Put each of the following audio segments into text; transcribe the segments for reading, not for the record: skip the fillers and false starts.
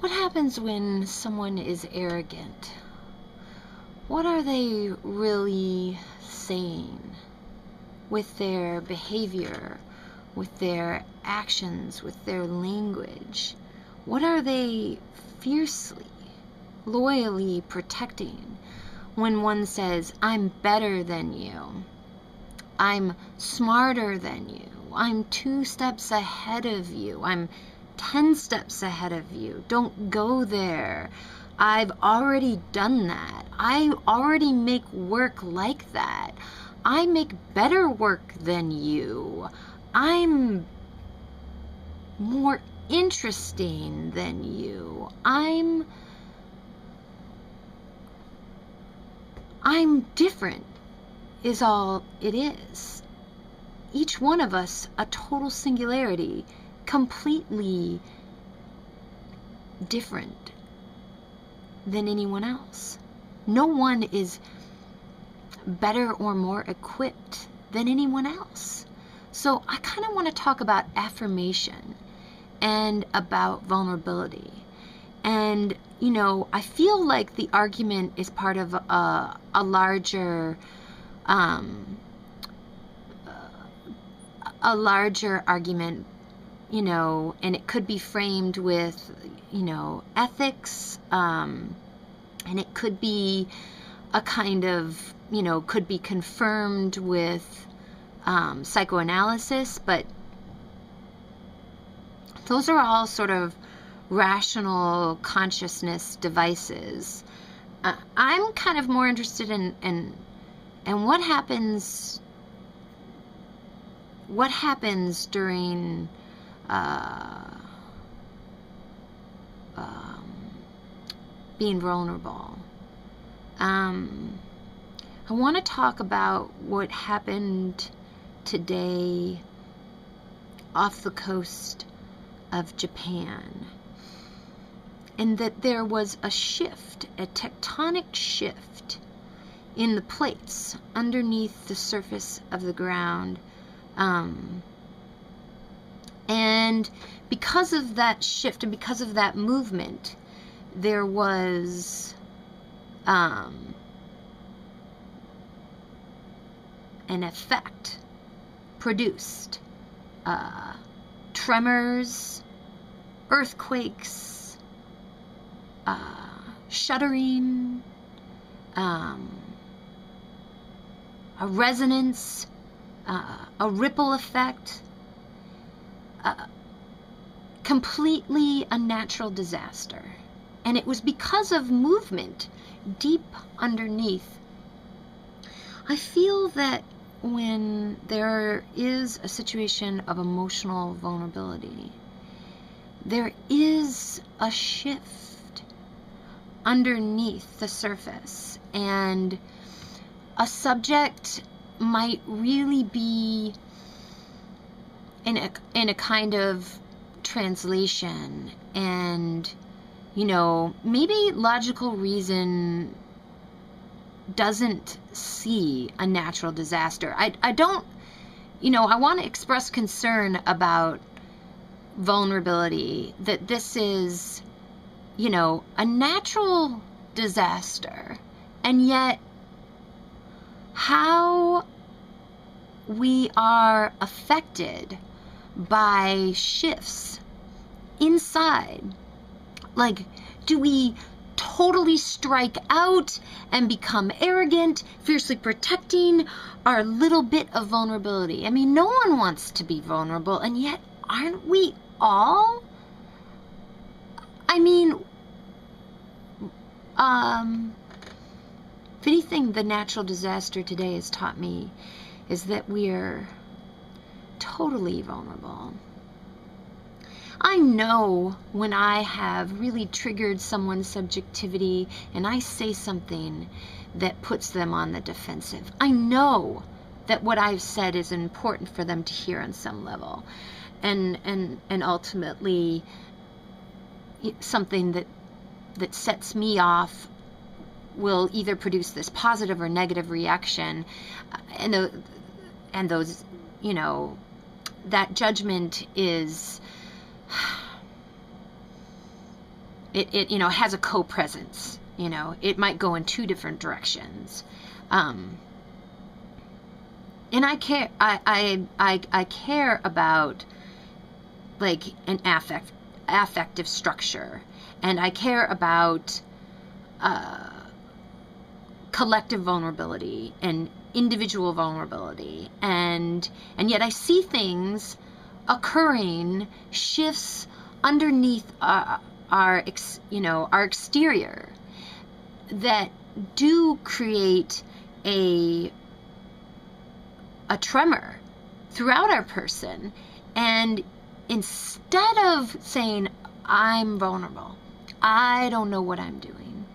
What happens when someone is arrogant? What are they really saying with their behavior, with their actions, with their language? What are they fiercely, loyally protecting when one says, I'm better than you, I'm smarter than you, I'm 2 steps ahead of you, I'm 10 steps ahead of you, don't go there, I've already done that, I already make work like that, I make better work than you, I'm more interesting than you, I'm different is all it is. Each one of us a total singularity, completely different than anyone else. No one is better or more equipped than anyone else. So I kind of want to talk about affirmation and about vulnerability. And, you know, I feel like the argument is part of a larger argument, you know, and it could be framed with, you know, ethics, and it could be a kind of, you know, could be confirmed with psychoanalysis, but those are all sort of rational consciousness devices. I'm kind of more interested in what happens during being vulnerable. I want to talk about what happened today off the coast of Japan, and that there was a shift, a tectonic shift in the plates underneath the surface of the ground, and because of that shift and because of that movement, there was an effect produced, tremors, earthquakes, shuddering, a resonance, a ripple effect, completely a natural disaster. And it was because of movement deep underneath. I feel that when there is a situation of emotional vulnerability, there is a shift underneath the surface, and a subject might really be in a kind of translation, and, you know, maybe logical reason doesn't see a natural disaster. I don't, you know, I want to express concern about vulnerability, that this is, you know, a natural disaster, and yet how we are affected by shifts inside. Like, do we totally strike out and become arrogant, fiercely protecting our little bit of vulnerability? I mean, no one wants to be vulnerable, and yet aren't we all? I mean, if anything, the natural disaster today has taught me is that we're totally vulnerable. I know when I have really triggered someone's subjectivity and I say something that puts them on the defensive. I know that what I've said is important for them to hear on some level, and ultimately something that sets me off will either produce this positive or negative reaction, and those, you know, that judgment is It you know, has a co-presence. You know, it might go in two different directions. And I care. I care about like an affective structure, and I care about collective vulnerability and individual vulnerability, and yet I see things occurring, shifts underneath our exterior that do create a tremor throughout our person. And instead of saying, I'm vulnerable, I don't know what I'm doing,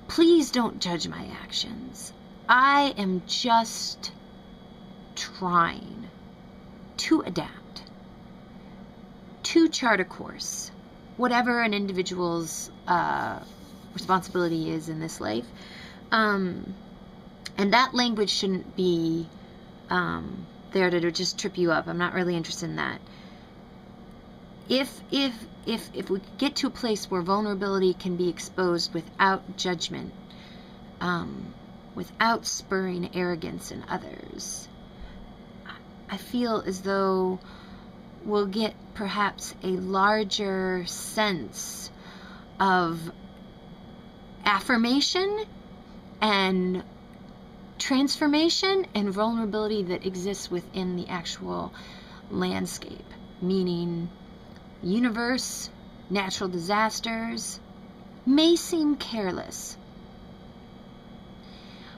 please don't judge my actions. I am just trying to adapt, to chart a course, whatever an individual's responsibility is in this life. And that language shouldn't be there to just trip you up. I'm not really interested in that. If we get to a place where vulnerability can be exposed without judgment, without spurring arrogance in others, I feel as though we'll get perhaps a larger sense of affirmation and transformation and vulnerability that exists within the actual landscape, meaning universe, natural disasters may seem careless,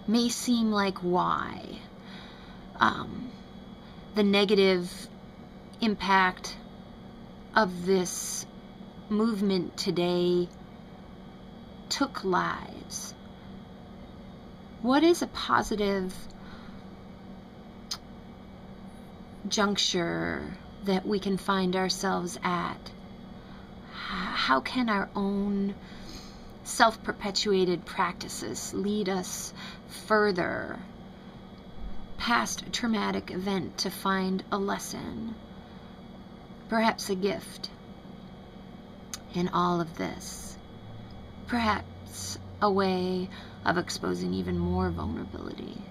may seem like why. The negative impact of this movement today took lives. What is a positive juncture that we can find ourselves at? How can our own self-perpetuated practices lead us further past a traumatic event to find a lesson, perhaps a gift in all of this, perhaps a way of exposing even more vulnerability?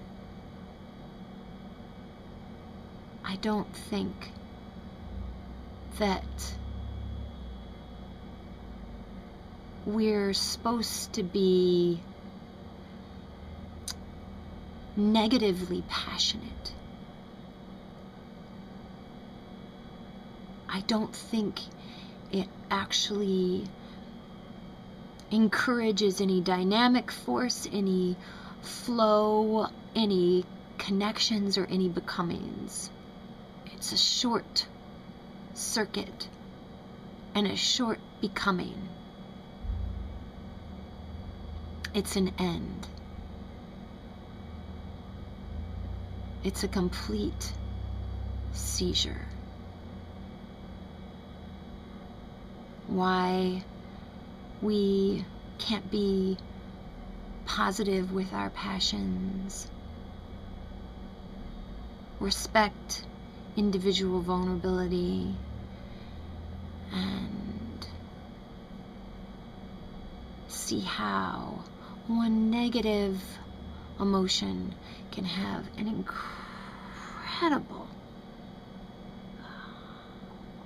I don't think that we're supposed to be negatively passionate. I don't think it actually encourages any dynamic force, any flow, any connections, or any becomings. It's a short circuit and a short becoming. It's an end. It's a complete seizure. Why we can't be positive with our passions, respect individual vulnerability, and see how one negative emotion can have an incredible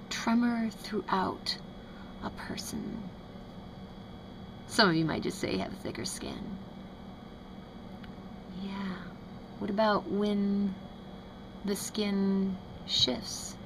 tremor throughout a person. Some of you might just say have thicker skin. Yeah. What about when the skin shifts?